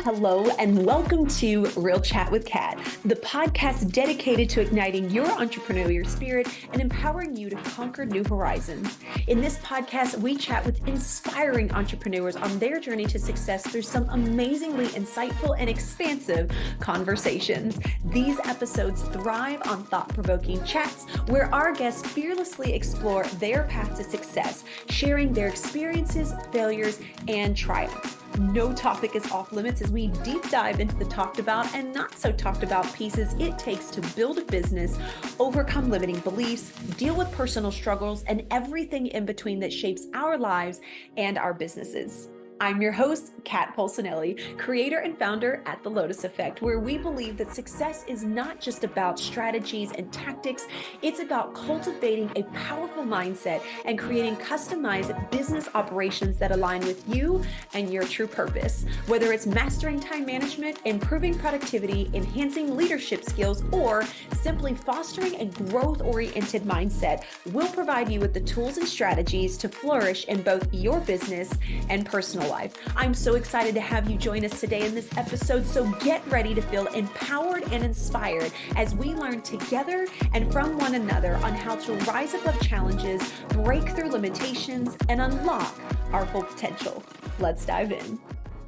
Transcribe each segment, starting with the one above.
Hello, and welcome to Real Chat with Kat, the podcast dedicated to igniting your entrepreneurial spirit and empowering you to conquer new horizons. In this podcast, we chat with inspiring entrepreneurs on their journey to success through some amazingly insightful and expansive conversations. These episodes thrive on thought-provoking chats where our guests fearlessly explore their path to success, sharing their experiences, failures, and triumphs. No topic is off limits as we deep dive into the talked about and not so talked about pieces it takes to build a business, overcome limiting beliefs, deal with personal struggles, and everything in between that shapes our lives and our businesses. I'm your host, Kat Polsinelli, creator and founder at The Lotus Effect, where we believe that success is not just about strategies and tactics, it's about cultivating a powerful mindset and creating customized business operations that align with you and your true purpose. Whether it's mastering time management, improving productivity, enhancing leadership skills, or simply fostering a growth-oriented mindset, we'll provide you with the tools and strategies to flourish in both your business and personal life. I'm so excited to have you join us today in this episode, so get ready to feel empowered and inspired as we learn together and from one another on how to rise above challenges, break through limitations, and unlock our full potential. Let's dive in.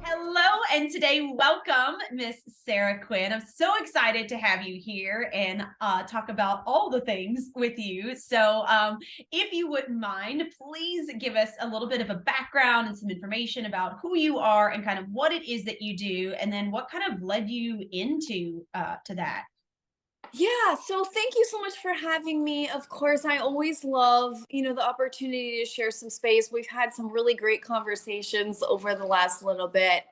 Hello, and today, welcome, Miss Sarah Quinn. I'm so excited to have you here and talk about all the things with you. So if you wouldn't mind, please give us a little bit of a background and some information about who you are and kind of what it is that you do, and then what kind of led you into to that. Yeah, so thank you so much for having me. Of course, I always love, the opportunity to share some space. We've had some really great conversations over the last little bit.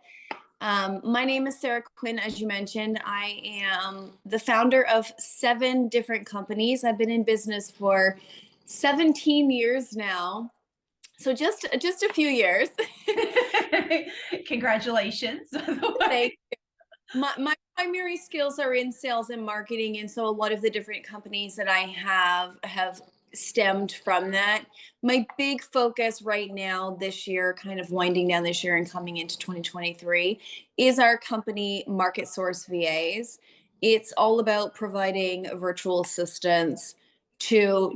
My name is Sarah Quinn, as you mentioned. I am the founder of 7 different companies. I've been in business for 17 years now. So just a few years. Congratulations. Thank you. My primary skills are in sales and marketing, and so a lot of the different companies that I have stemmed from that. My big focus right now this year, kind of winding down this year and coming into 2023, is our company Market Source VAs. It's all about providing virtual assistants to,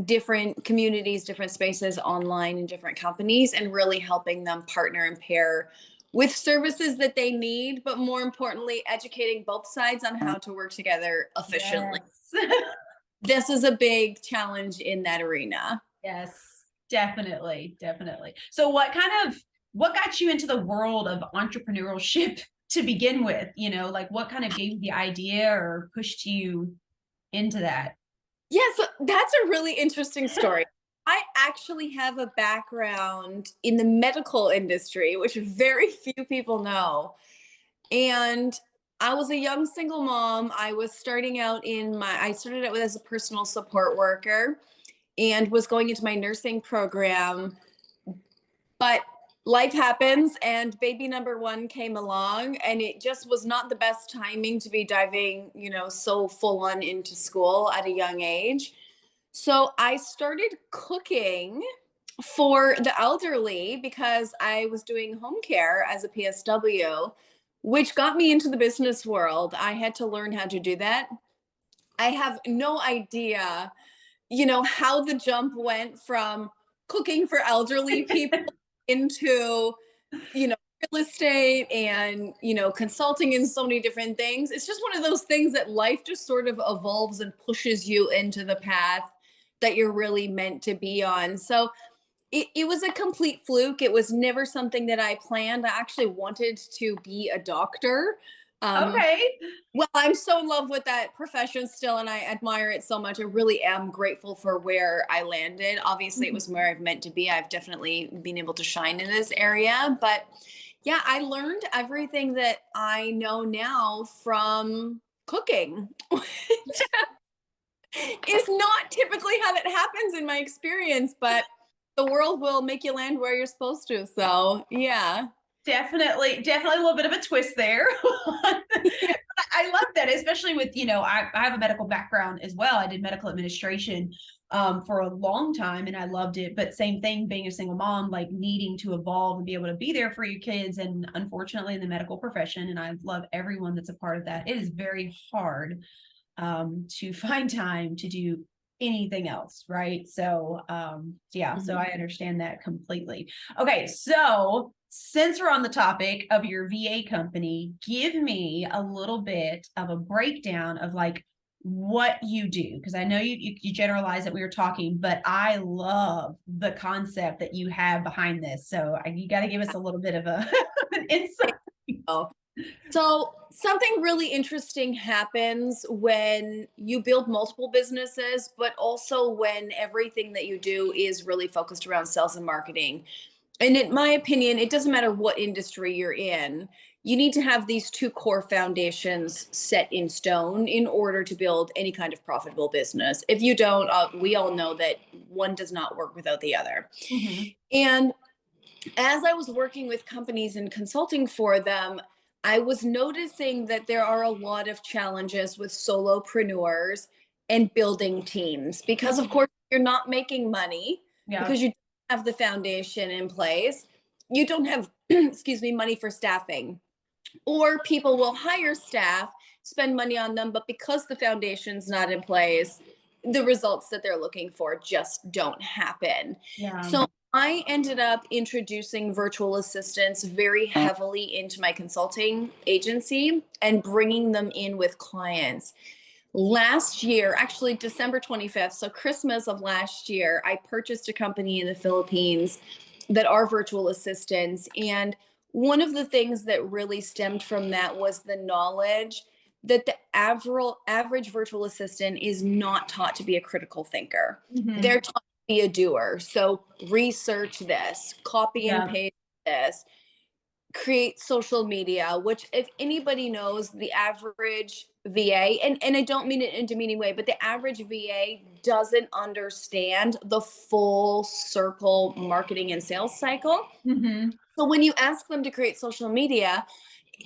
different communities, different spaces online in different companies, and really helping them partner and pair with services that they need, but more importantly, educating both sides on how to work together efficiently. Yes. This is a big challenge in that arena. Yes, definitely. So what got you into the world of entrepreneurship to begin with? What kind of gave you the idea or pushed you into that? Yeah, so that's a really interesting story. I actually have a background in the medical industry, which very few people know. And I was a young single mom. I was starting out I started out as a personal support worker and was going into my nursing program. But life happens and baby number 1 came along, and it just was not the best timing to be diving, so full on into school at a young age. So I started cooking for the elderly because I was doing home care as a PSW, which got me into the business world. I had to learn how to do that. I have no idea, how the jump went from cooking for elderly people into, real estate and, consulting in so many different things. It's just one of those things that life just sort of evolves and pushes you into the path that you're really meant to be on. So it was a complete fluke. It was never something that I planned. I actually wanted to be a doctor. Okay. Well, I'm so in love with that profession still, and I admire it so much. I really am grateful for where I landed. Obviously, it was where I've meant to be. I've definitely been able to shine in this area. But yeah, I learned everything that I know now from cooking, which is not typically how that happens in my experience, but the world will make you land where you're supposed to. So yeah. Definitely a little bit of a twist there. I love that, especially with, I have a medical background as well. I did medical administration for a long time, and I loved it. But same thing, being a single mom, like needing to evolve and be able to be there for your kids. And unfortunately, in the medical profession, and I love everyone that's a part of that, it is very hard to find time to do anything else, right? So yeah, so I understand that completely. Okay, so since we're on the topic of your VA company, give me a little bit of a breakdown of like what you do, because I know you generalize that we were talking, but I love the concept that you have behind this. So you got to give us a little bit of an insight. Oh. So something really interesting happens when you build multiple businesses, but also when everything that you do is really focused around sales and marketing. And in my opinion, it doesn't matter what industry you're in, you need to have these two core foundations set in stone in order to build any kind of profitable business. If you don't, we all know that one does not work without the other. Mhm. And as I was working with companies and consulting for them, I was noticing that there are a lot of challenges with solopreneurs and building teams because, of course, you're not making money Yeah. because you don't have the foundation in place. You don't have, excuse me, money for staffing, or people will hire staff, spend money on them, but because the foundation's not in place, the results that they're looking for just don't happen. Yeah. So I ended up introducing virtual assistants very heavily into my consulting agency and bringing them in with clients. Last year, actually December 25th, so Christmas of last year, I purchased a company in the Philippines that are virtual assistants. And one of the things that really stemmed from that was the knowledge that the average virtual assistant is not taught to be a critical thinker. Mhm. They're taught to be a doer. So research this, copy and Yeah. paste this, create social media, which if anybody knows the average VA, and I don't mean it in a demeaning way, but the average VA doesn't understand the full circle marketing and sales cycle. Mhm. So when you ask them to create social media,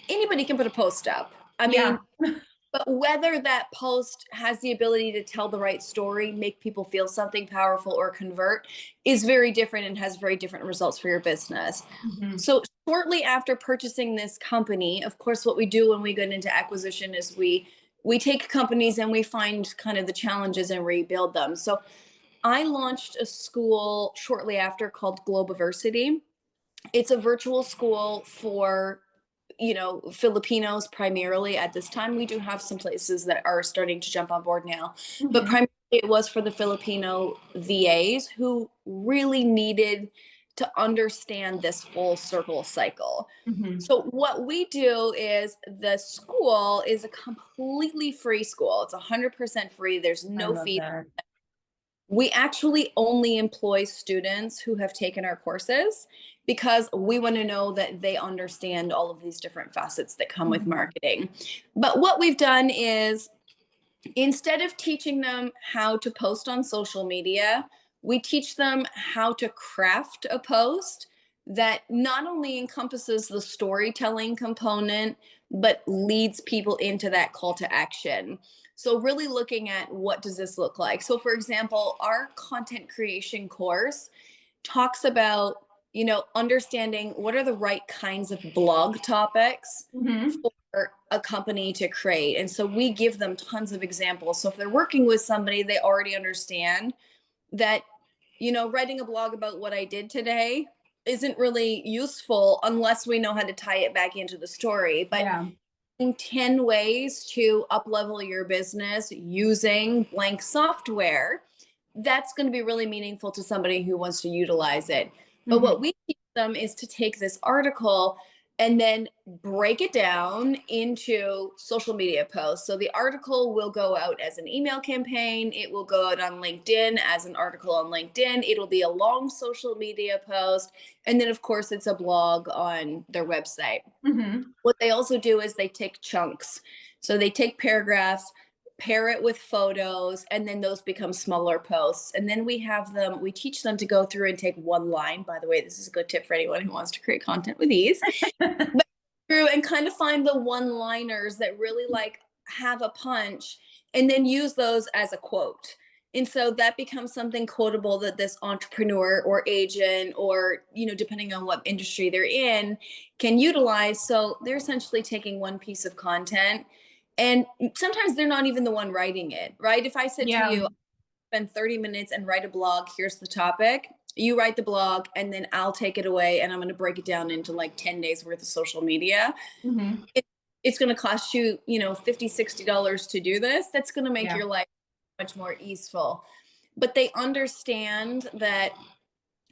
anybody can put a post up. I Yeah. mean, but whether that post has the ability to tell the right story, make people feel something powerful, or convert is very different and has very different results for your business. Mhm. So, shortly after purchasing this company, of course, what we do when we get into acquisition is we take companies and we find kind of the challenges and rebuild them. So, I launched a school shortly after called Globiversity. It's a virtual school for Filipinos primarily at this time. We do have some places that are starting to jump on board now, but Mhm. primarily it was for the Filipino VAs who really needed to understand this full circle cycle. Mhm. So what we do is the school is a completely free school. It's 100% free. There's I no love fee. that. We actually only employ students who have taken our courses because we want to know that they understand all of these different facets that come with Mhm. marketing. But what we've done is instead of teaching them how to post on social media, we teach them how to craft a post that not only encompasses the storytelling component, but leads people into that call to action. So really looking at what does this look like? So for example, our content creation course talks about, understanding what are the right kinds of blog topics Mhm. for a company to create. And so we give them tons of examples. So if they're working with somebody, they already understand that, writing a blog about what I did today isn't really useful unless we know how to tie it back into the story. But Yeah. in 10 ways to up level your business using blank software, that's going to be really meaningful to somebody who wants to utilize it. But Mhm. what we teach them is to take this article and then break it down into social media posts. So the article will go out as an email campaign. It will go out on LinkedIn as an article on LinkedIn. It'll be a long social media post. And then, of course, it's a blog on their website. Mhm. What they also do is they take chunks. So they take paragraphs, pair it with photos, and then those become smaller posts. And then we teach them to go through and take one line. By the way, this is a good tip for anyone who wants to create content with ease. But through and kind of find the one-liners that really like have a punch and then use those as a quote. And so that becomes something quotable that this entrepreneur or agent or, depending on what industry they're in, can utilize. So they're essentially taking one piece of content, and sometimes they're not even the one writing it, right? If I said to Yeah. you, spend 30 minutes and write a blog, here's the topic, you write the blog, and then I'll take it away and I'm going to break it down into like 10 days worth of social media. Hmm. It's going to cost you, $50, $60 to do this. That's going to make Yeah. your life much more easeful. But they understand that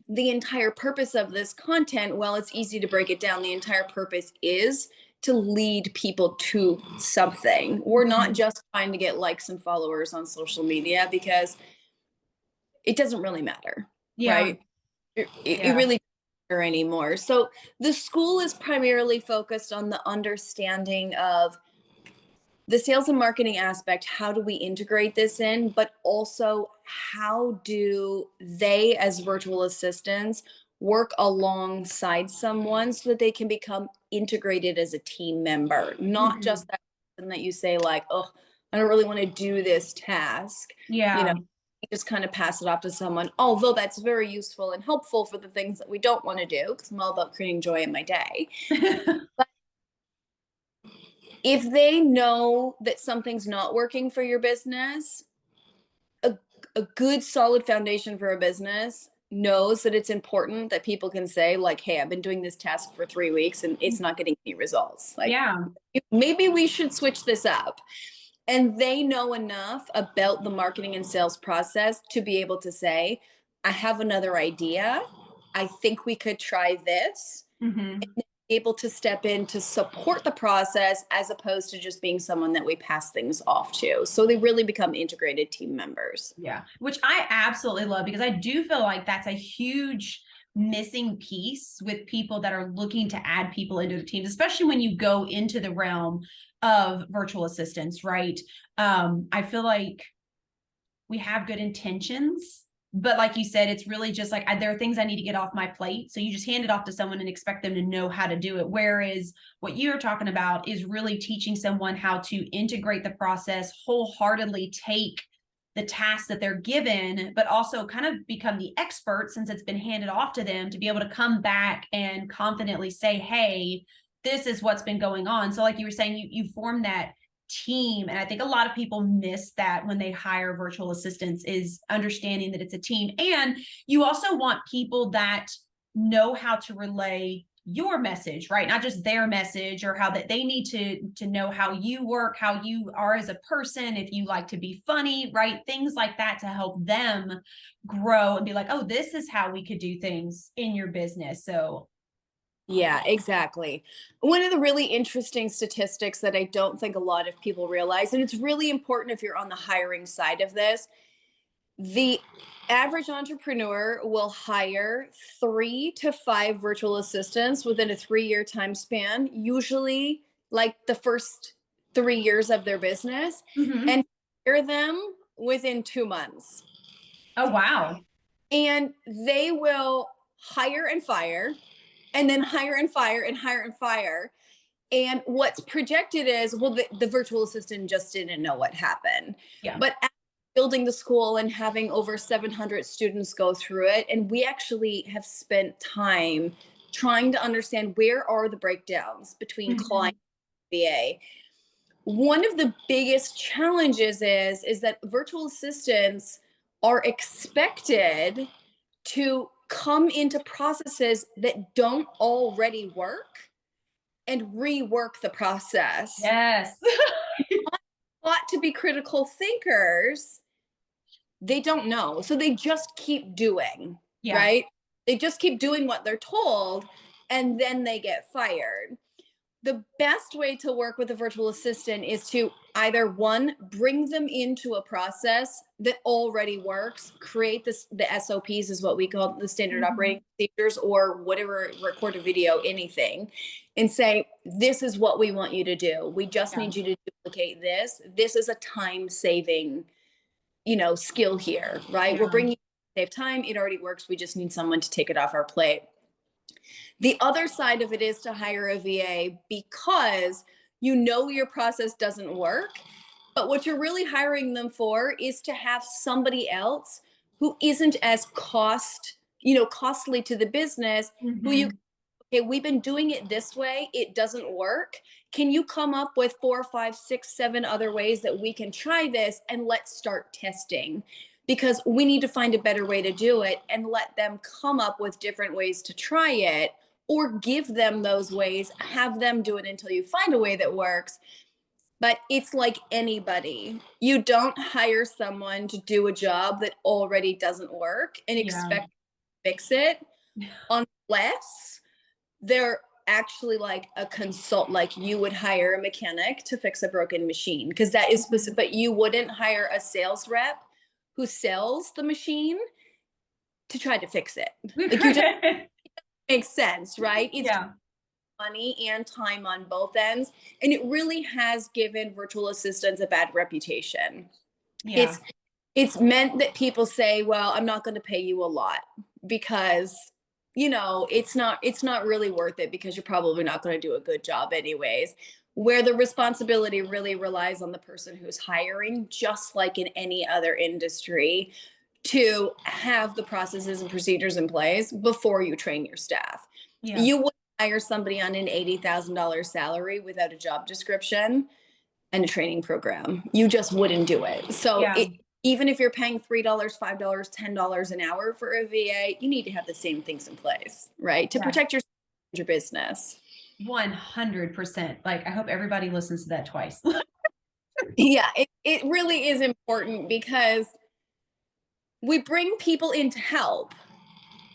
the entire purpose of this content, well, it's easy to break it down. The entire purpose is to lead people to something. We're not just trying to get likes and followers on social media, because it doesn't really matter, Yeah. right? It Yeah. really doesn't matter anymore. So the school is primarily focused on the understanding of the sales and marketing aspect. How do we integrate this in? But also, how do they, as virtual assistants, work alongside someone so that they can become integrated as a team member, not Hmm. just that person that you say, like, oh, I don't really want to do this task. You know, Yeah. you just kind of pass it off to someone, although that's very useful and helpful for the things that we don't want to do, because I'm all about creating joy in my day. If they know that something's not working for your business, a, a good solid foundation for a business knows that it's important that people can say, like, hey, I've been doing this task for 3 weeks and it's not getting any results. Like, Yeah. maybe we should switch this up. And they know enough about the marketing and sales process to be able to say, I have another idea. I think we could try this. Hmm. Able to step in to support the process, as opposed to just being someone that we pass things off to. So they really become integrated team members. Yeah, which I absolutely love, because I do feel like that's a huge missing piece with people that are looking to add people into the teams, especially when you go into the realm of virtual assistants, right? I feel like we have good intentions, but like you said, it's really just like, there are things I need to get off my plate. So you just hand it off to someone and expect them to know how to do it. Whereas what you're talking about is really teaching someone how to integrate the process, wholeheartedly take the tasks that they're given, but also kind of become the expert, since it's been handed off to them, to be able to come back and confidently say, hey, this is what's been going on. So like you were saying, you form that team. And I think a lot of people miss that when they hire virtual assistants, is understanding that it's a team. And you also want people that know how to relay your message, right? Not just their message, or how that they need to know how you work, how you are as a person, if you like to be funny, right? Things like that, to help them grow and be like, oh, this is how we could do things in your business. So Yeah, exactly. One of the really interesting statistics that I don't think a lot of people realize, and it's really important if you're on the hiring side of this, the average entrepreneur will hire 3 to 5 virtual assistants within a 3-year time span, usually like the first 3 years of their business, mhm. and hire them within 2 months. Oh, wow. And they will hire and fire, and then hire and fire and hire and fire. And what's projected is, well, the virtual assistant just didn't know what happened. Yeah. But after building the school and having over 700 students go through it, and we actually have spent time trying to understand, where are the breakdowns between client Mhm. and VA. One of the biggest challenges is that virtual assistants are expected to come into processes that don't already work and rework the process. Yes. Ought to be critical thinkers, they don't know. So they just keep doing, Yeah. right? They just keep doing what they're told, and then they get fired. The best way to work with a virtual assistant is to either, one, bring them into a process that already works, create the SOPs, is what we call the standard Mhm. operating procedures, or whatever, record a video, anything, and say, this is what we want you to do. We just Yeah. need you to duplicate this. This is a time saving, skill here, right? We're Yeah. bringing save time. It already works. We just need someone to take it off our plate. The other side of it is to hire a VA, because your process doesn't work. But what you're really hiring them for is to have somebody else who isn't as costly to the business, who you, Mm-hmm. okay, we've been doing it this way, it doesn't work. Can you come up with 4, 5, 6, 7 other ways that we can try this, and let's start testing? Because we need to find a better way to do it, and let them come up with different ways to try it, or give them those ways, have them do it until you find a way that works. But it's like anybody. You don't hire someone to do a job that already doesn't work and Yeah. expect to fix it, unless they're actually like a consult, like you would hire a mechanic to fix a broken machine, because that is specific. But you wouldn't hire a sales rep who sells the machine to try to fix it. Like, you just, makes sense, right? It's Yeah. money and time on both ends. And it really has given virtual assistants a bad reputation. Yeah. It's it's meant that people say, well, I'm not going to pay you a lot, because it's not really worth it, because you're probably not going to do a good job anyways. Where the responsibility really relies on the person who's hiring, just like in any other industry, to have the processes and procedures in place before you train your staff. Yeah. You wouldn't hire somebody on an $80,000 salary without a job description and a training program. You just wouldn't do it. So Yeah. even if you're paying $3, $5, $10 an hour for a VA, you need to have the same things in place, right? To Yeah. protect your business. 100%. Like, I hope everybody listens to that twice. Yeah, it really is important, because we bring people in to help.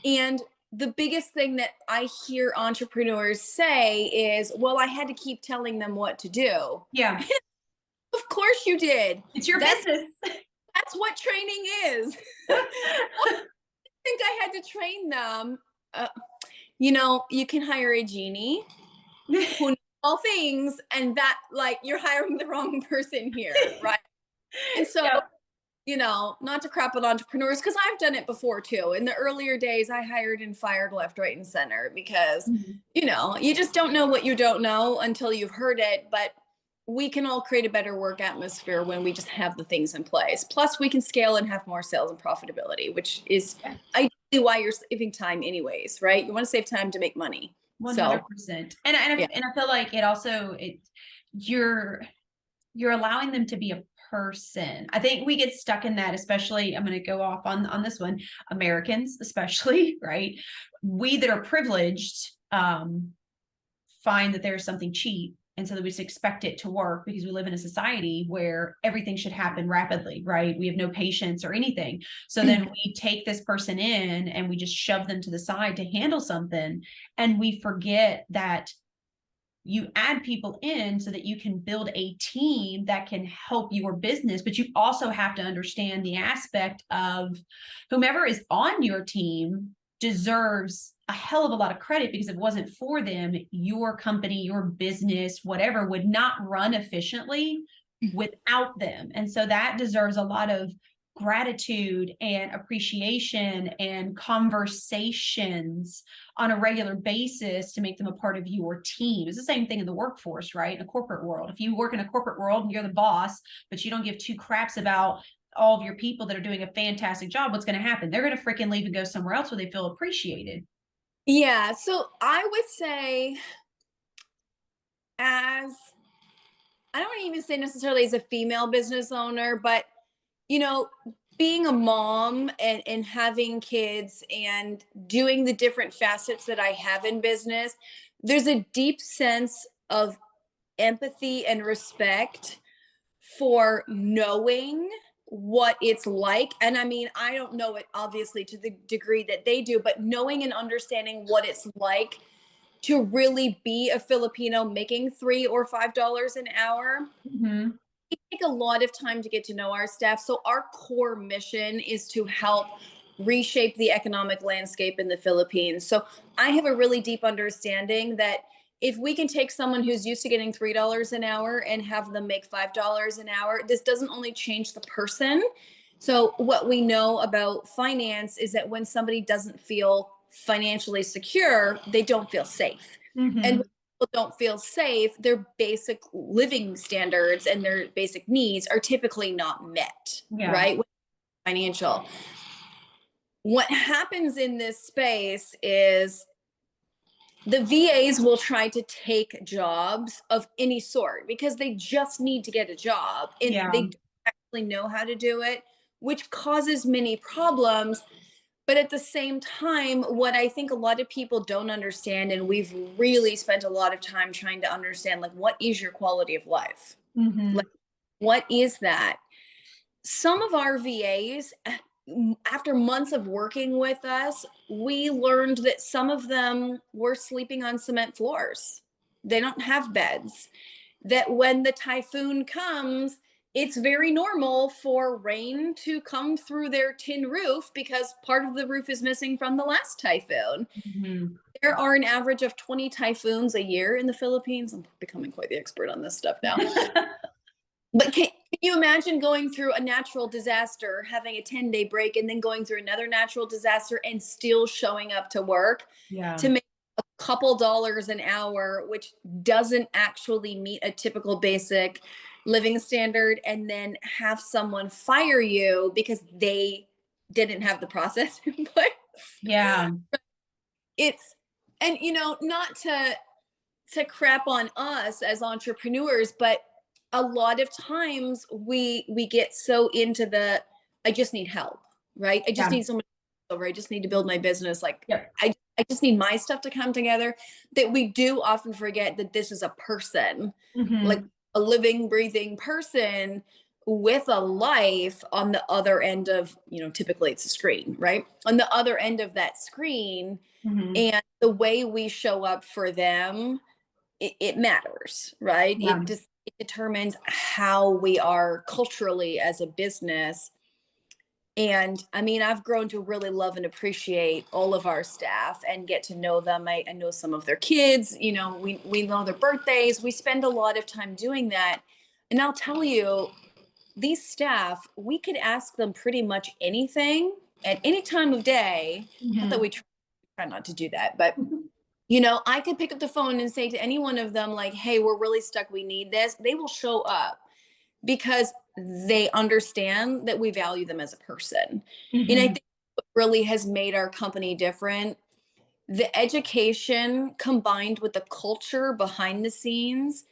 And the biggest thing that I hear entrepreneurs say is, well, I had to keep telling them what to do. Yeah. Of course you did. It's your That's business. that's what training is. I think I had to train them. Uh, you can hire a genie who knows all things, and that, like, you're hiring the wrong person here, right? And so, Yep. not to crap on entrepreneurs, because I've done it before too. In the earlier days, I hired and fired left, right, and center, because, Mhm. you just don't know what you don't know until you've heard it. But we can all create a better work atmosphere when we just have the things in place. Plus, we can scale and have more sales and profitability, which is Yeah. ideally why you're saving time, anyways, right? You want to save time to make money. So, 100%. And yeah. I feel like you're allowing them to be a person. I think we get stuck in that, especially, I'm going to go off on this one, Americans, especially, right? We that are privileged find that there's something cheap. And so that we just expect it to work, because we live in a society where everything should happen rapidly, right? We have no patience or anything. So then we take this person in and we just shove them to the side to handle something. And we forget that you add people in so that you can build a team that can help your business, but you also have to understand the aspect of whomever is on your team deserves a hell of a lot of credit, because if it wasn't for them, your company, your business, whatever, would not run efficiently without them. And so that deserves a lot of gratitude and appreciation and conversations on a regular basis to make them a part of your team. It's the same thing in the workforce, right? In a corporate world. If you work in a corporate world and you're the boss, but you don't give two craps about all of your people that are doing a fantastic job, what's going to happen? They're going to freaking leave and go somewhere else where they feel appreciated. Yeah. So I would say, as I don't even say necessarily as a female business owner, but you know, being a mom and having kids and doing the different facets that I have in business, there's a deep sense of empathy and respect for knowing what it's like. And I mean, I don't know it obviously to the degree that they do, but knowing and understanding what it's like to really be a Filipino making $3 or $5 an hour. Mm-hmm. We take a lot of time to get to know our staff. So our core mission is to help reshape the economic landscape in the Philippines. So I have a really deep understanding that if we can take someone who's used to getting $3 an hour and have them make $5 an hour, this doesn't only change the person. So what we know about finance is that when somebody doesn't feel financially secure, they don't feel safe. Mm-hmm. And people don't feel safe, their basic living standards and their basic needs are typically not met, Yeah. right? Financial. What happens in this space is the VAs will try to take jobs of any sort because they just need to get a job and Yeah. they don't actually know how to do it, which causes many problems. But at the same time, what I think a lot of people don't understand, and we've really spent a lot of time trying to understand, like, what is your quality of life? Mm-hmm. Like, what is that? Some of our VAs, after months of working with us, we learned that some of them were sleeping on cement floors. They don't have beds. That when the typhoon comes, it's very normal for rain to come through their tin roof because part of the roof is missing from the last typhoon. Mm-hmm. There are an average of 20 typhoons a year in the Philippines. I'm becoming quite the expert on this stuff now. But can you imagine going through a natural disaster, having a 10-day break, and then going through another natural disaster and still showing up to work Yeah. to make a couple dollars an hour, which doesn't actually meet a typical basic living standard, and then have someone fire you because they didn't have the process in place? Yeah. It's, and not to crap on us as entrepreneurs, but a lot of times we get so into the I just need help, right? I just Yeah. need someone over. I just need to build my business. Like, Yep. I just need my stuff to come together. That we do often forget that this is a person, Mm-hmm. like a living, breathing person with a life on the other end of, typically it's a screen, right? On the other end of that screen. Mm-hmm. And the way we show up for them, it matters, right? Yeah. It determines how we are culturally as a business. And I mean, I've grown to really love and appreciate all of our staff and get to know them. I know some of their kids, we know their birthdays. We spend a lot of time doing that. And I'll tell you, these staff, we could ask them pretty much anything at any time of day. Not that Mm-hmm. we try not to do that, but I could pick up the phone and say to any one of them, like, hey, we're really stuck. We need this. They will show up because they understand that we value them as a person. And I Mm-hmm. think what really has made our company different, the education combined with the culture behind the scenes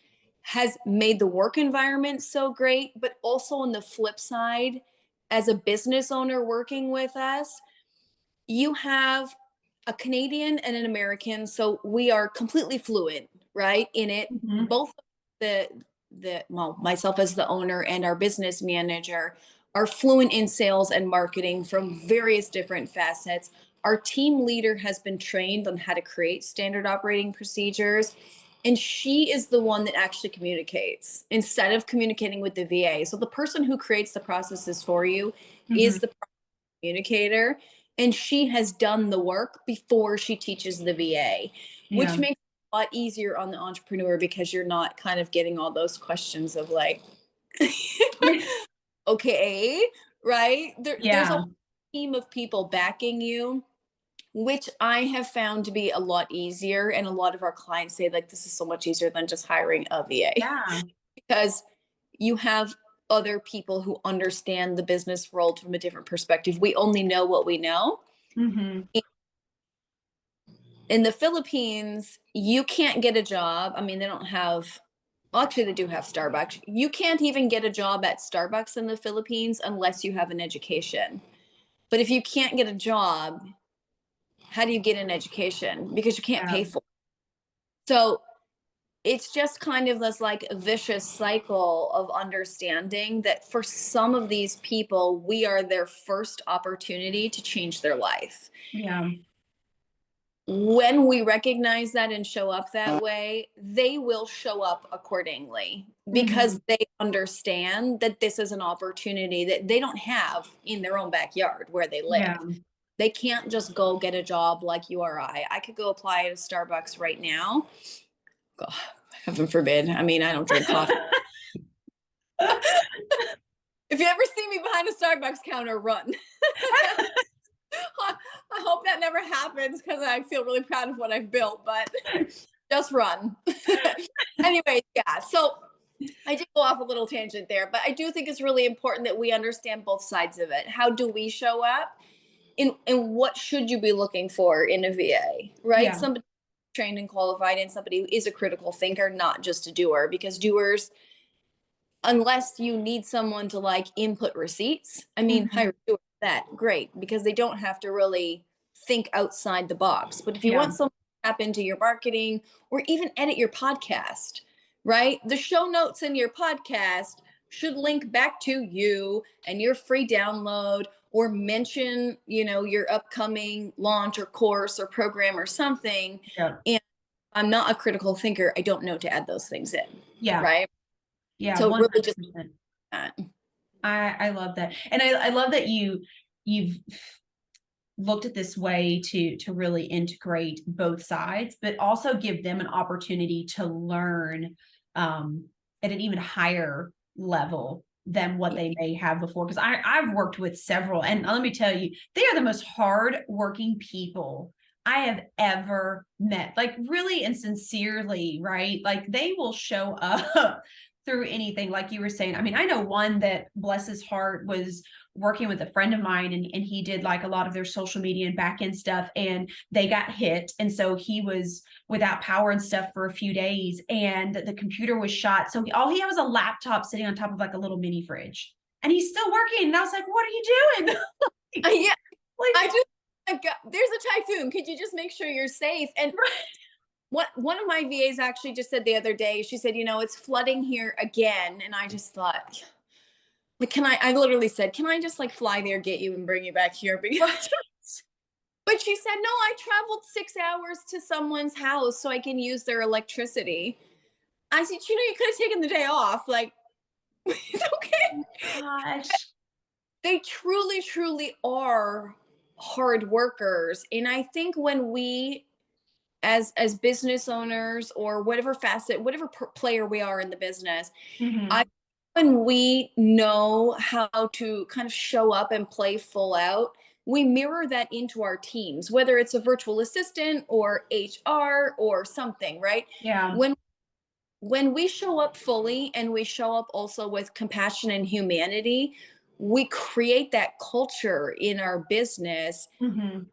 has made the work environment so great. But also on the flip side, as a business owner working with us, you have a Canadian and an American, so we are completely fluent, right? In it, Mm-hmm. both the myself as the owner and our business manager are fluent in sales and marketing from various different facets. Our team leader has been trained on how to create standard operating procedures, and she is the one that actually communicates instead of communicating with the VA. So the person who creates the processes for you Mm-hmm. is the communicator, and she has done the work before she teaches the VA, which Yeah. makes it a lot easier on the entrepreneur because you're not kind of getting all those questions of like, okay, right? There's a Yeah. whole team of people backing you, which I have found to be a lot easier. And a lot of our clients say, like, this is so much easier than just hiring a VA Yeah. because you have other people who understand the business world from a different perspective. We only know what we know. Mm-hmm. In the Philippines, you can't get a job. I mean, they don't have, well, actually, they do have Starbucks. You can't even get a job at Starbucks in the Philippines unless you have an education. But if you can't get a job, how do you get an education? Because you can't Yeah. pay for it. So it's just kind of this like vicious cycle of understanding that for some of these people, we are their first opportunity to change their life. Yeah. When we recognize that and show up that way, they will show up accordingly Mm-hmm. because they understand that this is an opportunity that they don't have in their own backyard where they Yeah. live. They can't just go get a job like you or I. I could go apply at a Starbucks right now. God, heaven forbid. I mean, I don't drink coffee. If you ever see me behind a Starbucks counter, run. I hope that never happens because I feel really proud of what I've built. But just run. Anyway, yeah. So I did go off a little tangent there, but I do think it's really important that we understand both sides of it. How do we show up? And what should you be looking for in a VA, right? Yeah. Somebody trained and qualified and somebody who is a critical thinker, not just a doer, because doers, unless you need someone to like input receipts, I mean, Mhm. hire a doer for that, great, because they don't have to really think outside the box. But if you Yeah. want someone to tap into your marketing or even edit your podcast, right? The show notes in your podcast should link back to you and your free download or mention, your upcoming launch or course or program or something. Yeah. And I'm not a critical thinker. I don't know to add those things in, Yeah. right? Yeah. So really just 100%. that. I love that. And I love that you've looked at this way to really integrate both sides, but also give them an opportunity to learn at an even higher level than what they may have before. Because I've worked with several, and let me tell you, they are the most hardworking people I have ever met. Like really and sincerely, right? Like they will show up through anything, like you were saying. I mean, I know one that, bless his heart, was working with a friend of mine, and he did like a lot of their social media and back end stuff, and they got hit. And so he was without power and stuff for a few days, and the computer was shot. So all he had was a laptop sitting on top of like a little mini fridge. And he's still working. And I was like, what are you doing? Yeah, Like, I just there's a typhoon. Could you just make sure you're safe? And what one of my VAs actually just said the other day, she said, it's flooding here again. And I just thought, like, I literally said, can I just like fly there, get you and bring you back here? Because but she said, no, I traveled 6 hours to someone's house so I can use their electricity. I said, you could have taken the day off. Like, it's okay. gosh. They truly, truly are hard workers. And I think when we as business owners or whatever facet, whatever player we are in the business, I Mhm. when we know how to kind of show up and play full out, we mirror that into our teams, whether it's a virtual assistant or HR or something, right? Yeah. When we show up fully and we show up also with compassion and humanity, we create that culture in our business. Mhm.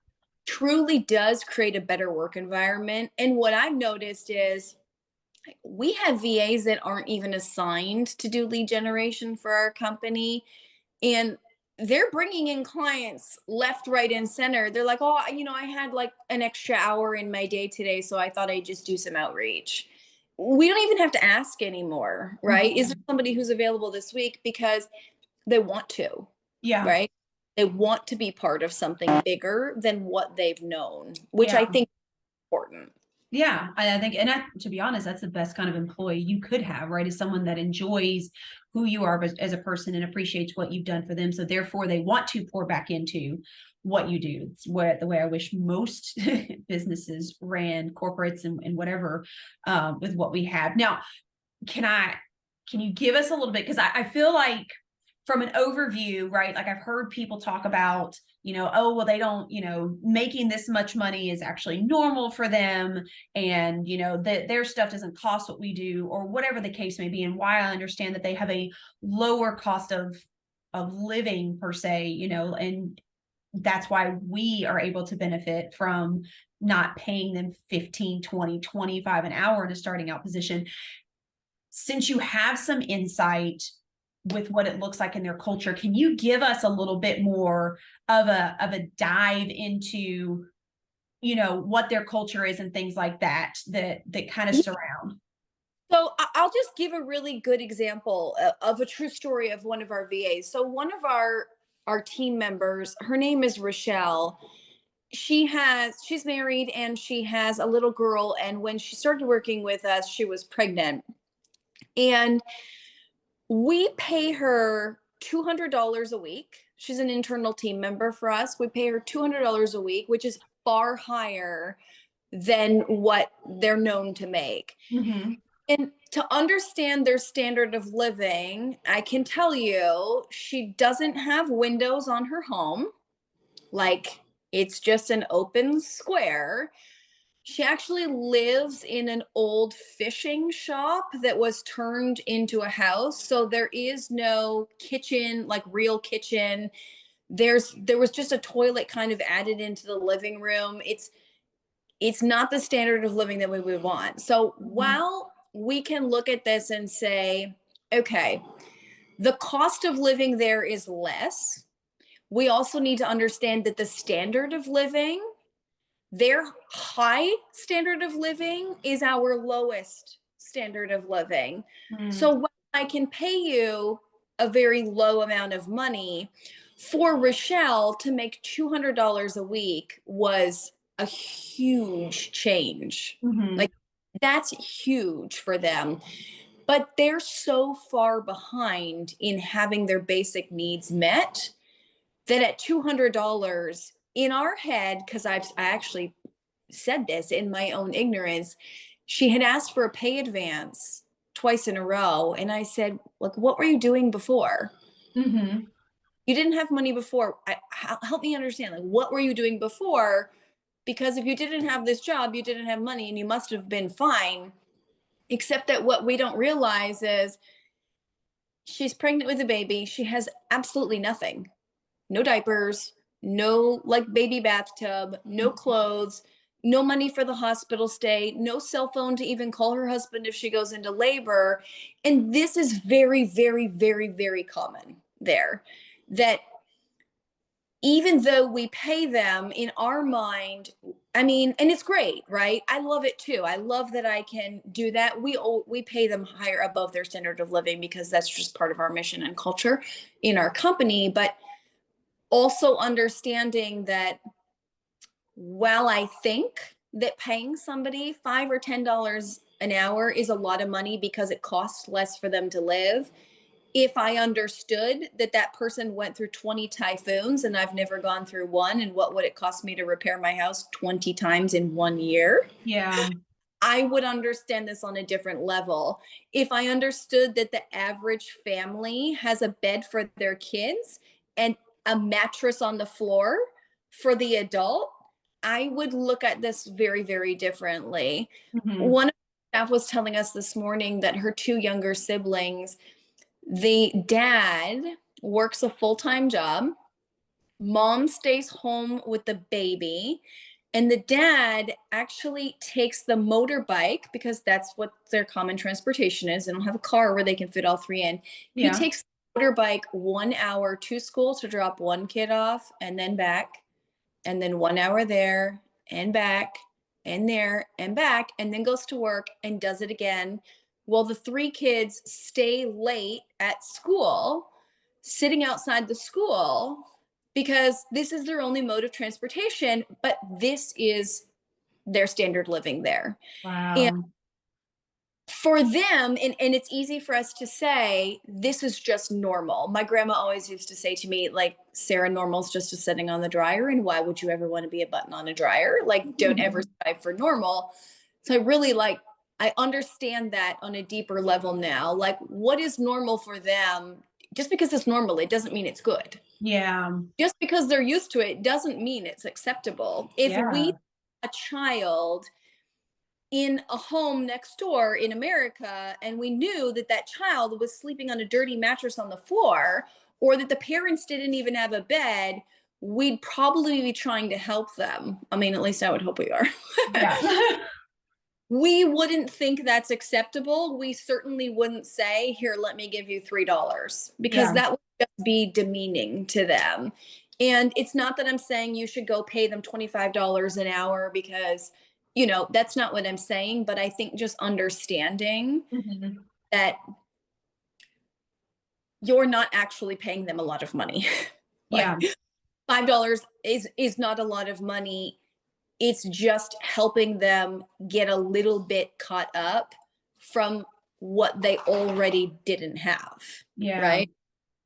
Truly does create a better work environment. And what I've noticed is we have VAs that aren't even assigned to do lead generation for our company. And they're bringing in clients left, right, and center. They're like, oh, I had like an extra hour in my day today, so I thought I'd just do some outreach. We don't even have to ask anymore, right? Is there Mhm. somebody who's available this week? Because they want to, Yeah. right? They want to be part of something bigger than what they've known, which Yeah. I think is important. Yeah, I think, and to be honest, that's the best kind of employee you could have, right? Is someone that enjoys who you are as a person and appreciates what you've done for them. So therefore, they want to pour back into what you do. It's the way I wish most businesses ran, corporates and whatever, with what we have now. Can I? Can you give us a little bit? Because I feel like from an overview, right? Like I've heard people talk about, oh, well, they don't, making this much money is actually normal for them. And, that their stuff doesn't cost what we do, or whatever the case may be. And why I understand that they have a lower cost of living per se, and that's why we are able to benefit from not paying them 15, 20, 25 an hour in a starting out position. Since you have some insight with what it looks like in their culture, can you give us a little bit more of a dive into, what their culture is and things like that kind of surround? So I'll just give a really good example of a true story of one of our VAs. So one of our team members, her name is Rochelle. She's married and she has a little girl. And when she started working with us, she was pregnant. And we pay her $200 a week. She's an internal team member for us. We pay her $200 a week, which is far higher than what they're known to make. Mm-hmm. And to understand their standard of living, I can tell you she doesn't have windows on her home. Like it's just an open square. She actually lives in an old fishing shop that was turned into a house. So there is no kitchen, like real kitchen. There was just a toilet kind of added into the living room. It's not the standard of living that we would want. So while we can look at this and say, okay, the cost of living there is less, we also need to understand that the standard of living, their high standard of living, is our lowest standard of living. Mm. So when I can pay you a very low amount of money, for Rochelle to make $200 a week was a huge change. Mm-hmm. Like, that's huge for them. But they're so far behind in having their basic needs met that at $200 in our head, because I actually said this in my own ignorance, she had asked for a pay advance twice in a row. And I said, like, what were you doing before? Mm-hmm. You didn't have money before. Help me understand, like, what were you doing before? Because if you didn't have this job, you didn't have money and you must have been fine. Except that what we don't realize is she's pregnant with a baby. She has absolutely nothing. No diapers, no like baby bathtub, no clothes, no money for the hospital stay, no cell phone to even call her husband if she goes into labor. And this is very, very, very, very common there. That even though we pay them in our mind, I mean, and it's great, right? I love it too. I love that I can do that. We pay them higher above their standard of living because that's just part of our mission and culture in our company. But also understanding that while I think that paying somebody $5 or $10 an hour is a lot of money because it costs less for them to live, if I understood that that person went through 20 typhoons and I've never gone through one, and what would it cost me to repair my house 20 times in 1 year? Yeah. I would understand this on a different level. If I understood that the average family has a bed for their kids and a mattress on the floor for the adult, I would look at this very, very differently. Mm-hmm. One of the staff was telling us this morning that her two younger siblings, the dad works a full-time job, mom stays home with the baby, and the dad actually takes the motorbike because that's what their common transportation is. They don't have a car where they can fit all three in. He Yeah. takes the motorbike 1 hour to school to drop one kid off and then back, and then 1 hour there and back and there and back, and then goes to work and does it again. Well, the three kids stay late at school, sitting outside the school because this is their only mode of transportation, but this is their standard living there. And Wow. for them, and it's easy for us to say, this is just normal. My grandma always used to say to me, like, Sarah, normal's just a setting on the dryer. And why would you ever want to be a button on a dryer? Like, don't ever strive for normal. So I understand that on a deeper level now. Like, what is normal for them? Just because it's normal, it doesn't mean it's good. Yeah. Just because they're used to it doesn't mean it's acceptable. If we, a child in a home next door in America, and we knew that that child was sleeping on a dirty mattress on the floor, or that the parents didn't even have a bed, we'd probably be trying to help them. I mean, at least I would hope we are. Yeah. We wouldn't think that's acceptable. We certainly wouldn't say, here, let me give you $3, because Yeah. that would just be demeaning to them. And it's not that I'm saying you should go pay them $25 an hour because, that's not what I'm saying. But I think just understanding Mm-hmm. that you're not actually paying them a lot of money. Yeah. Like, $5 is not a lot of money. It's just helping them get a little bit caught up from what they already didn't have. Yeah. Right?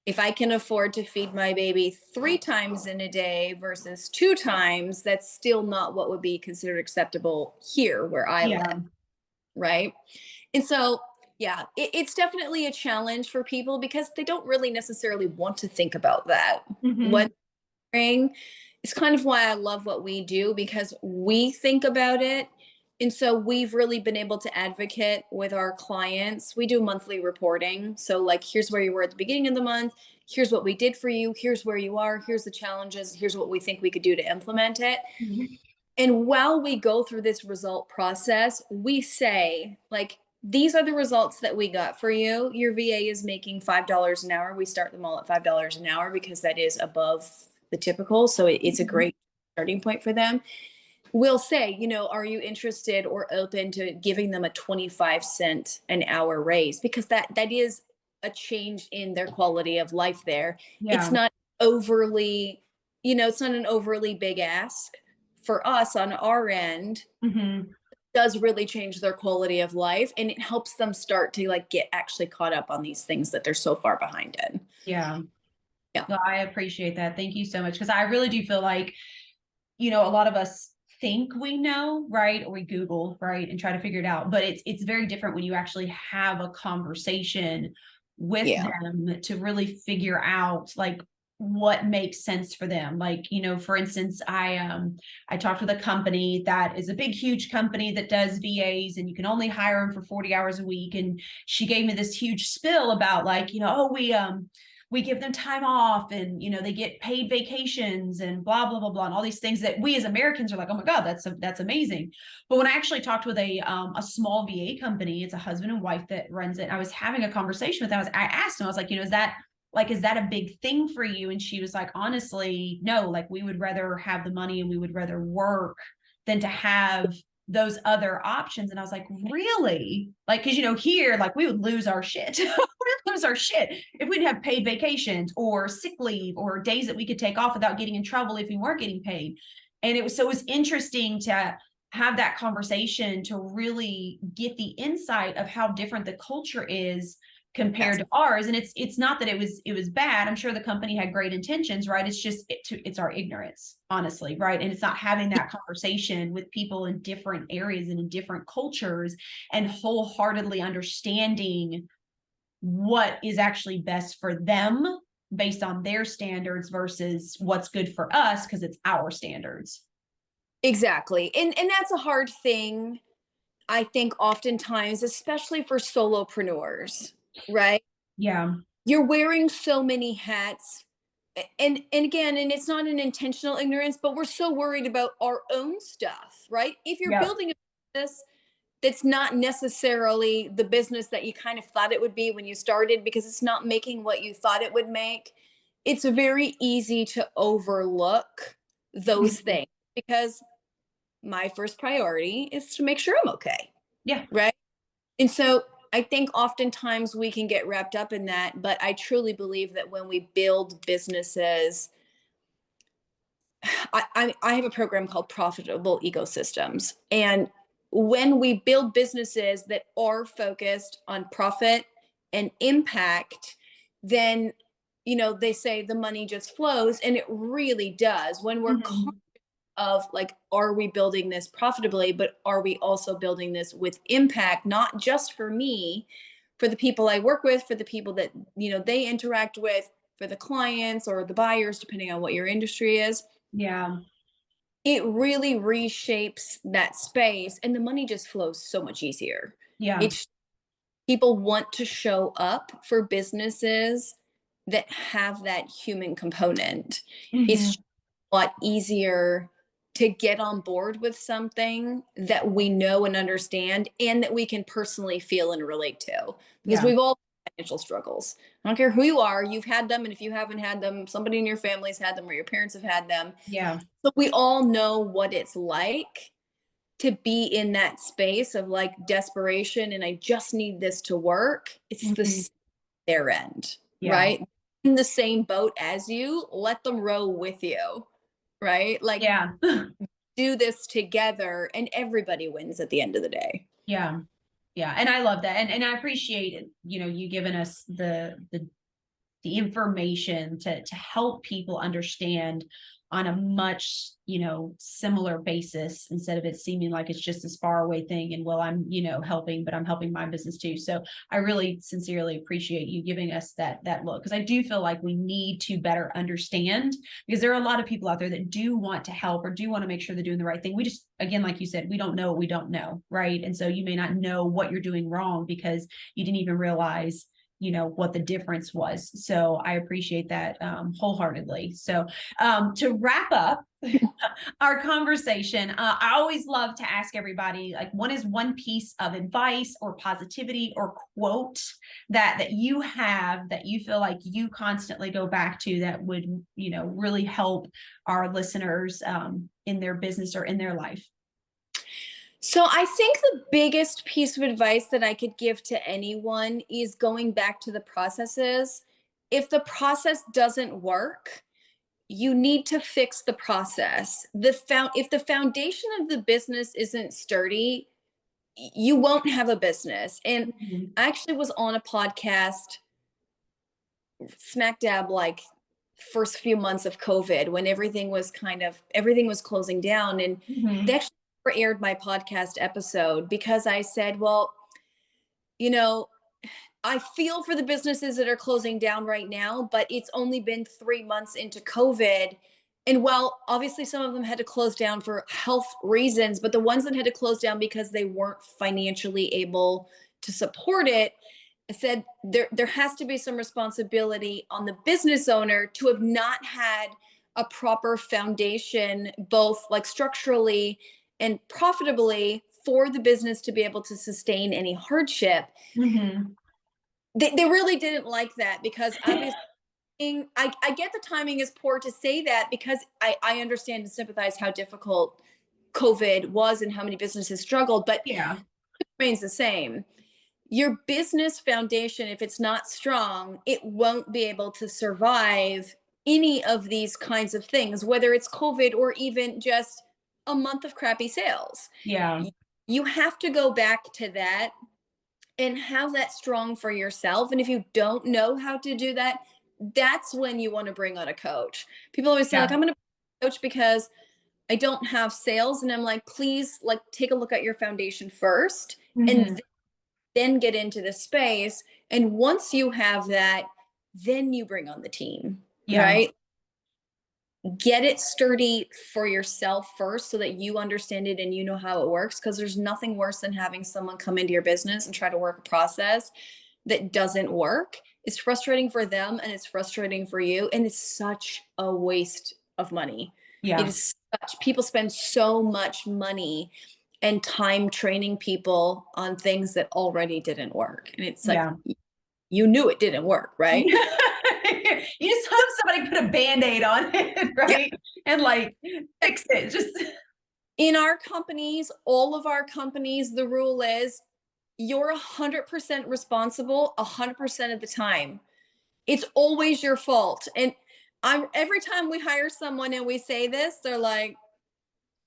If I can afford to feed my baby 3 times in a day versus 2 times, that's still not what would be considered acceptable here where I live. Right? And so, yeah, it's definitely a challenge for people because they don't really necessarily want to think about that. Mm-hmm. When it's kind of why I love what we do, because we think about it And so we've really been able to advocate with our clients. We do monthly reporting. So, like, here's where you were at the beginning of the month. Here's what we did for you. Here's where you are. Here's the challenges. Here's what we think we could do to implement it. Mhm. And while we go through this result process, we say, like, these are the results that we got for you. Your VA is making $5 an hour. We start them all at $5 an hour because that is above the typical. So it's a Mhm. great starting point for them. We'll say, are you interested or open to giving them a 25-cent an hour raise? Because that is a change in their quality of life there. It's Yeah. not overly, it's not an overly big ask for us on our end. Mhm. Does really change their quality of life, and it helps them start to like get actually caught up on these things that they're so far behind in. Yeah. Yeah. No, I appreciate that. Thank you so much. Because I really do feel like, a lot of us think we know, right? Or we Google, right? And try to figure it out. But it's very different when you actually have a conversation with Yeah. them to really figure out like what makes sense for them. Like, for instance, I talked with a company that is a big, huge company that does VAs and you can only hire them for 40 hours a week. And she gave me this huge spill about like, oh, we give them time off and they get paid vacations and blah blah blah blah and all these things that we as Americans are like, oh my god, that's amazing. But when I actually talked with a small VA company, it's a husband and wife that runs it, and I was having a conversation with them. I asked them, I was like, is that a big thing for you? And she was like, honestly, no, like we would rather have the money and we would rather work than to have those other options. And I was like, really? Like, because here, like we would lose our shit. We would lose our shit if we'd have paid vacations or sick leave or days that we could take off without getting in trouble if we weren't getting paid. And it was interesting to have that conversation to really get the insight of how different the culture is compared Yes. to ours. And it's not that it was bad. I'm sure the company had great intentions, right? It's just it's our ignorance, honestly, right? And it's not having that conversation with people in different areas and in different cultures and wholeheartedly understanding what is actually best for them based on their standards versus what's good for us because it's our standards. Exactly. And that's a hard thing, I think, oftentimes, especially for solopreneurs, right? Yeah. You're wearing so many hats. And again, and it's not an intentional ignorance, but we're so worried about our own stuff, right? If you're Yeah. building a business that's not necessarily the business that you kind of thought it would be when you started because it's not making what you thought it would make, it's very easy to overlook those Mhm. things because my first priority is to make sure I'm okay, Yeah. right? And so I think oftentimes we can get wrapped up in that, but I truly believe that when we build businesses, I have a program called Profitable Ecosystems. And when we build businesses that are focused on profit and impact, then, they say the money just flows, and it really does. When we're Mhm. of like, are we building this profitably, but are we also building this with impact, not just for me, for the people I work with, for the people that they interact with, for the clients or the buyers, depending on what your industry is. Yeah. It really reshapes that space, and the money just flows so much easier. Yeah. It's People want to show up for businesses that have that human component. It's Mhm. a lot easier to get on board with something that we know and understand and that we can personally feel and relate to, because Yeah. we've all had financial struggles. I don't care who you are, you've had them, and if you haven't had them, somebody in your family's had them or your parents have had them. Yeah. So we all know what it's like to be in that space of like desperation and I just need this to work. It's Mhm. their end, Yeah. right? In the same boat as you, let them row with you, right? Like, Yeah. do this together and everybody wins at the end of the day. Yeah. Yeah. And I love that. And I appreciate it, you giving us the information to help people understand on a much, similar basis, instead of it seeming like it's just this far away thing. And well, I'm, helping, but I'm helping my business too. So I really sincerely appreciate you giving us that look, because I do feel like we need to better understand, because there are a lot of people out there that do want to help or do want to make sure they're doing the right thing. We just, again, like you said, we don't know what we don't know, right? And so you may not know what you're doing wrong because you didn't even realize what the difference was. So I appreciate that wholeheartedly. So to wrap up our conversation, I always love to ask everybody, like, what is one piece of advice or positivity or quote that you have that you feel like you constantly go back to that would really help our listeners in their business or in their life? So I think the biggest piece of advice that I could give to anyone is going back to the processes. If the process doesn't work, you need to fix the process. If the foundation of the business isn't sturdy, you won't have a business. And Mhm. I actually was on a podcast smack dab like first few months of COVID, when everything was closing down, and they Mhm. actually aired my podcast episode because I said, well, you know, I feel for the businesses that are closing down right now, but it's only been 3 months into COVID. And while obviously some of them had to close down for health reasons, but the ones that had to close down because they weren't financially able to support it, I said there has to be some responsibility on the business owner to have not had a proper foundation, both like structurally and profitably, for the business to be able to sustain any hardship. Mhm. They really didn't like that because obviously I get the timing is poor to say that, because I understand and sympathize how difficult COVID was and how many businesses struggled, but Yeah. it remains the same. Your business foundation, if it's not strong, it won't be able to survive any of these kinds of things, whether it's COVID or even just a month of crappy sales. Yeah. You have to go back to that and have that strong for yourself. And if you don't know how to do that, that's when you want to bring on a coach. People always say, like, Yeah. I'm going to coach because I don't have sales. And I'm like, please, like, take a look at your foundation first Mhm. and then get into the space. And once you have that, then you bring on the team, Yeah. right? Get it sturdy for yourself first so that you understand it and you know how it works. Because there's nothing worse than having someone come into your business and try to work a process that doesn't work. It's frustrating for them and it's frustrating for you. And it's such a waste of money. It Yeah. is people spend so much money and time training people on things that already didn't work. And it's like, Yeah. you knew it didn't work, right? You just hope somebody put a Band-Aid on it, Yeah. right? And like fix it. Just In our companies, all of our companies, the rule is you're 100% responsible 100% of the time. It's always your fault. And every time we hire someone and we say this, they're like,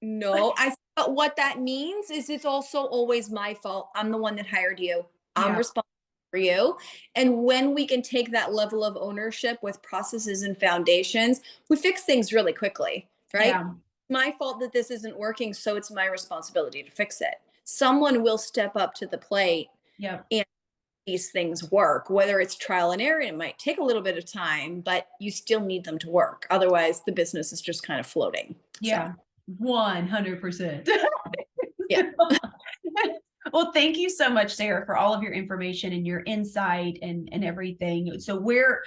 no. I said, but what that means is it's also always my fault. I'm the one that hired you. I'm yeah. responsible for you. And when we can take that level of ownership with processes and foundations, we fix things really quickly, right? Yeah. My fault that this isn't working, so it's my responsibility to fix it. Someone will step up to the plate Yeah. and these things work, whether it's trial and error. It might take a little bit of time, but you still need them to work. Otherwise, the business is just kind of floating. So, Yeah. 100%. yeah. Well, thank you so much, Sarah, for all of your information and your insight and everything. So where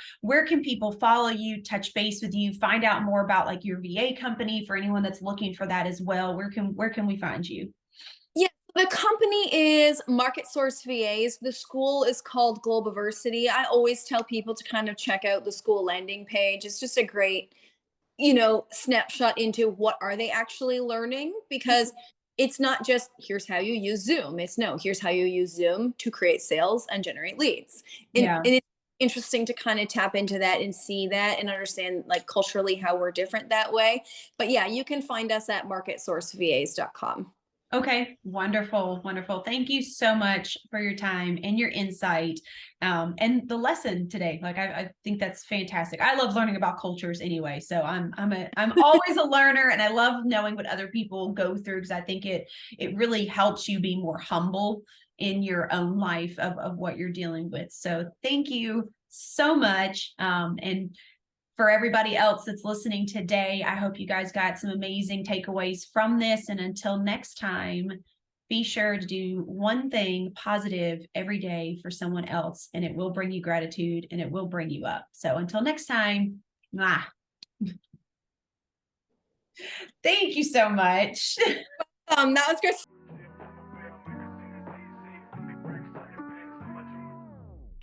can people follow you, touch base with you, find out more about like your VA company for anyone that's looking for that as well? Where can we find you? Yeah, the company is Market Source VAs. The school is called Globiversity. I always tell people to kind of check out the school landing page. It's just a great, snapshot into what are they actually learning, because it's not just here's how you use Zoom. It's no, here's how you use Zoom to create sales and generate leads. And, Yeah. and it's interesting to kind of tap into that and see that and understand like culturally how we're different that way. But yeah, you can find us at marketsourcevas.com. Okay, wonderful, wonderful. Thank you so much for your time and your insight, and the lesson today. Like I think that's fantastic. I love learning about cultures anyway, so I'm always a learner, and I love knowing what other people go through because I think it really helps you be more humble in your own life of what you're dealing with. So thank you so much, and for everybody else that's listening today, I hope you guys got some amazing takeaways from this. And until next time, be sure to do one thing positive every day for someone else, and it will bring you gratitude and it will bring you up. So until next time, mwah. Thank you so much. That was great.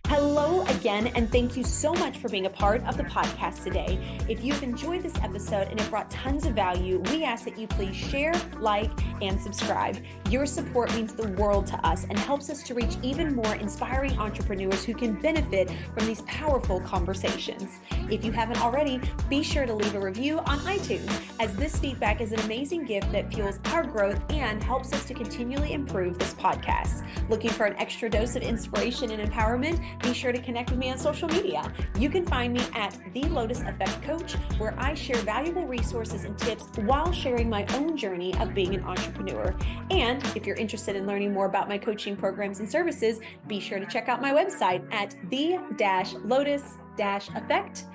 Hello again, and thank you so much for being a part of the podcast today. If you've enjoyed this episode and it brought tons of value, we ask that you please share, like, and subscribe. Your support means the world to us and helps us to reach even more inspiring entrepreneurs who can benefit from these powerful conversations. If you haven't already, be sure to leave a review on iTunes, as this feedback is an amazing gift that fuels our growth and helps us to continually improve this podcast. Looking for an extra dose of inspiration and empowerment? Be sure to connect with me on social media. You can find me at The Lotus Effect Coach, where I share valuable resources and tips while sharing my own journey of being an entrepreneur. And if you're interested in learning more about my coaching programs and services, be sure to check out my website at the-lotus-effect.com.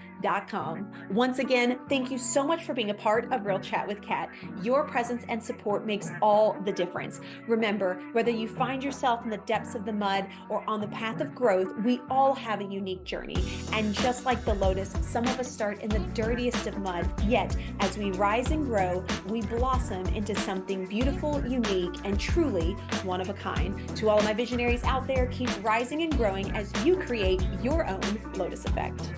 Once again, thank you so much for being a part of Real Chat with Kat. Your presence and support makes all the difference. Remember, whether you find yourself in the depths of the mud or on the path of growth, we all have a unique journey. And just like the lotus, some of us start in the dirtiest of mud, yet as we rise and grow, we blossom into something beautiful, unique, and truly one of a kind. To all of my visionaries out there, keep rising and growing as you create your own Lotus Effect.